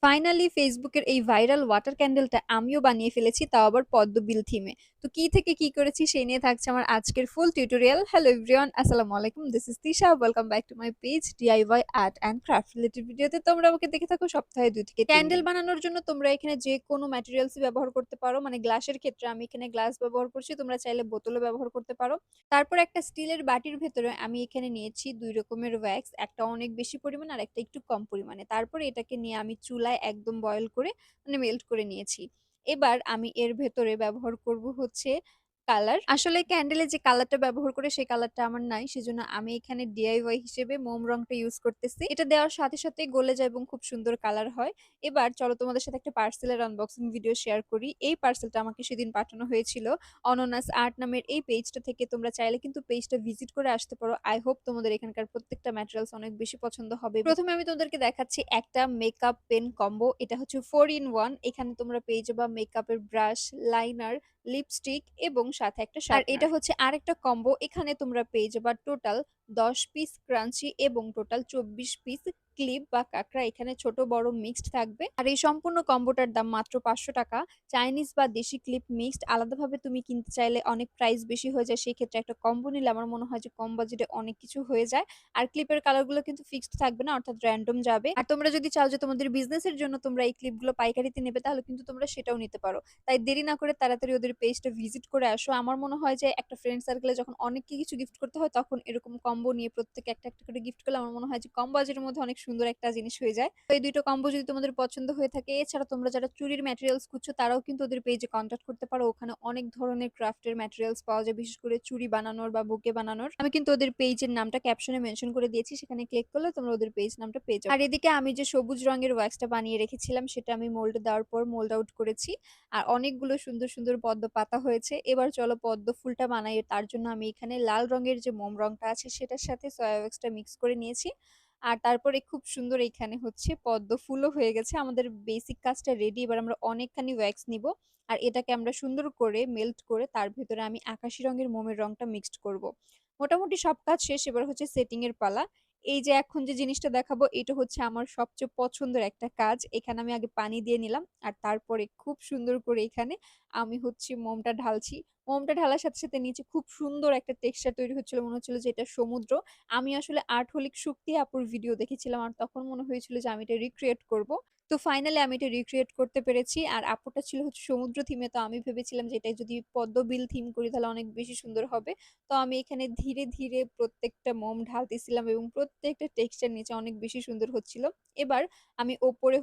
Finally ফেসবুকের এই viral water ক্যান্ডেলটা আমিও বানিয়ে ফেলেছি, তাও আবার পদ্মবিল থিমে। তো কি থেকে কি করেছি সেই নিয়ে থাকছে আমার আজকের ফুল টিউটোরিয়াল। হ্যালো এভরিওয়ান, আসসালামু আলাইকুম, this is Tisha, welcome back to my page DIY art and craft related ভিডিওতে। তোমরা আমাকে দেখে থাকো সপ্তাহে 2 থেকে 3 ক্যান্ডেল বানানোর জন্য তোমরা এখানে যে কোনো ম্যাটেরিয়ালসই ব্যবহার করতে পারো। মানে গ্লাসের ক্ষেত্রে আমি এখানে গ্লাস ব্যবহার করছি, তোমরা চাইলে বোতলও ব্যবহার করতে পারো। তারপর একটা স্টিলের বাটির ভেতরে আমি এখানে নিয়েছি 2 রকমের ওয়্যাক্স, একটা অনেক বেশি পরিমাণ আর একটা একটু কম পরিমাণে। তারপরে এটাকে নিয়ে আমি চুলায় একদম বয়েল করে মানে মেল্ট করে নিয়েছি। এবার আমি এর ভেতরে ব্যবহার করব হচ্ছে কালার। আসলে ক্যান্ডেলে যে কালারটা ব্যবহার করে সেই কালারটা আমার নাই, সেজন্য আমি এখানে ডিআইওয়াই হিসেবে মোম রংটা ইউজ করতেছি। এটা দেওয়ার সাথে সাথে গলে যায় এবং খুব সুন্দর কালার হয়। এবার চলো তোমাদের সাথে একটা পার্সেলের আনবক্সিং ভিডিও শেয়ার করি। এই পার্সেলটা আমাকে সেদিন পাঠানো হয়েছিল অননাস আর্ট নামের এই পেজটা থেকে। তোমরা চাইলে কিন্তু পেজটা ভিজিট করে আসতে পারো। আই হোপ তোমাদের এখানকার প্রত্যেকটা ম্যাটেরিয়ালস অনেক বেশি পছন্দ হবে। প্রথমে আমি তোমাদেরকে দেখাচ্ছি একটা মেকআপ পেন কম্বো। এটা হচ্ছে 4 in 1। এখানে তোমরা পেয়ে যাবা মেকআপের ব্রাশ, লাইনার, লিপস্টিক এবং সাথে একটা শার্পনার। আর এটা হচ্ছে আরেকটা কম্বো। এখানে তোমরা পেয়ে যাবা টোটাল 10 পিস ক্রাঞ্চি এবং টোটাল 24 পিস ক্লিপ বা কাঁকড়া। এখানে ছোট বড় মিক্সড থাকবে। আর এই সম্পূর্ণ কম্বোটার দাম মাত্র 500 টাকা। চাইনিজ বা দেশি ক্লিপ মিক্সড আলাদাভাবে তুমি কিনতে চাইলে অনেক প্রাইস বেশি হয়ে যায়। সেই ক্ষেত্রে একটা কম্বো নিলে আমার মনে হয় যে কম বাজেটে অনেক কিছু হয়ে যায়। আর ক্লিপের কালারগুলো কিন্তু ফিক্সড থাকবে না, অর্থাৎ র্যান্ডম যাবে। আর তোমরা যদি চাও যে তোমাদের বিজনেসের জন্য তোমরা এই ক্লিপগুলো পাইকারিতে নেবে, তাহলে কিন্তু তোমরা সেটাও নিতে পারো। তাই দেরি না করে তাড়াতাড়ি ওদের পেজটা ভিজিট করে আসো। আমার মনে হয় যে একটা ফ্রেন্ড সার্কেলে যখন অনেককে কিছু গিফট করতে হয়, তখন এরকম কম্বো নিয়ে প্রত্যেকে একটা একটা করে গিফট করলে আমার মনে হয় যে কম বাজেটের মধ্যে অনেক সুন্দর একটা জিনিস হয়ে যায়। তো এই দুইটা কম্বো যদি তোমাদের পছন্দ হয়ে থাকে, এছাড়া তোমরা যারা চুরির ম্যাটেরিয়ালস খুঁজছো তারাও কিন্তু ওদের পেজে কন্ট্যাক্ট করতে পারো। ওখানে অনেক ধরনের ক্রাফটের ম্যাটেরিয়ালস পাওয়া যায়, বিশেষ করে চুড়ি বানানোর বা বুকে বানানোর। আমি কিন্তু ওদের পেজের নামটা ক্যাপশনে মেনশন করে দিয়েছি, সেখানে ক্লিক করলে তোমরা ওদের পেজ নামটা পেয়ে যাবে। আর এদিকে আমি যে সবুজ রঙের ওয়্যাক্সটা বানিয়ে রেখেছিলাম, সেটা আমি মোল্ড দেওয়ার পর মোল্ড আউট করেছি। আর অনেকগুলো সুন্দর সুন্দর পদ্ম পাতা হয়েছে। এবার চলো পদ্ম ফুলটা বানাই। তার জন্য আমি এখানে লাল রঙের যে মোম রংটা আছে সেটার সাথে সয়া ওয়্যাক্সটা মিক্স করে নিয়েছি। আর তারপরে খুব সুন্দর এখানে হচ্ছে পদ্ম ফুলও হয়ে গেছে। আমাদের বেসিক কাজটা রেডি। এবার আমরা অনেকখানি ওয়্যাক্স নিব। আর এটাকে আমরা সুন্দর করে মেল্ট করে তার ভেতরে আমি আকাশি রঙের মোমের রংটা মিক্সড করব। মোটামুটি সব কাজ শেষ, এবার হচ্ছে সেটিং এর পালা। এই যে এখন যে জিনিসটা দেখাবো, এটা হচ্ছে আমার সবচেয়ে পছন্দের একটা কাজ। এখানে আমি আগে পানি দিয়ে নিলাম, আর তারপরে খুব সুন্দর করে এখানে আমি হচ্ছে মোমটা ঢালছি। মোমটা ঢালার সাথে সাথে নিচে খুব সুন্দর একটা টেক্সচার তৈরি হচ্ছিল, মনে হচ্ছিল যে এটা সমুদ্র। আমি আসলে আর্ট হোলিক শক্তি আপুর ভিডিও দেখেছিলাম, আর তখন মনে হয়েছিল যে আমি এটা রিক্রিয়েট করব। তো ফাইনালি আমি এটা রিক্রিয়েট করতে পেরেছি। আর আপুটা ছিল হচ্ছে সমুদ্র থিমে, তো আমি ভেবেছিলাম যে এটা যদি পদ্মবিল থিম করি তাহলে অনেক বেশি সুন্দর হবে। তো আমি এখানে ধীরে ধীরে প্রত্যেকটা মোম ঢালতেছিলাম এবং প্রত্যেকটা টেক্সচার নিচে অনেক বেশি সুন্দর হচ্ছিল। এবার আমি ওপরে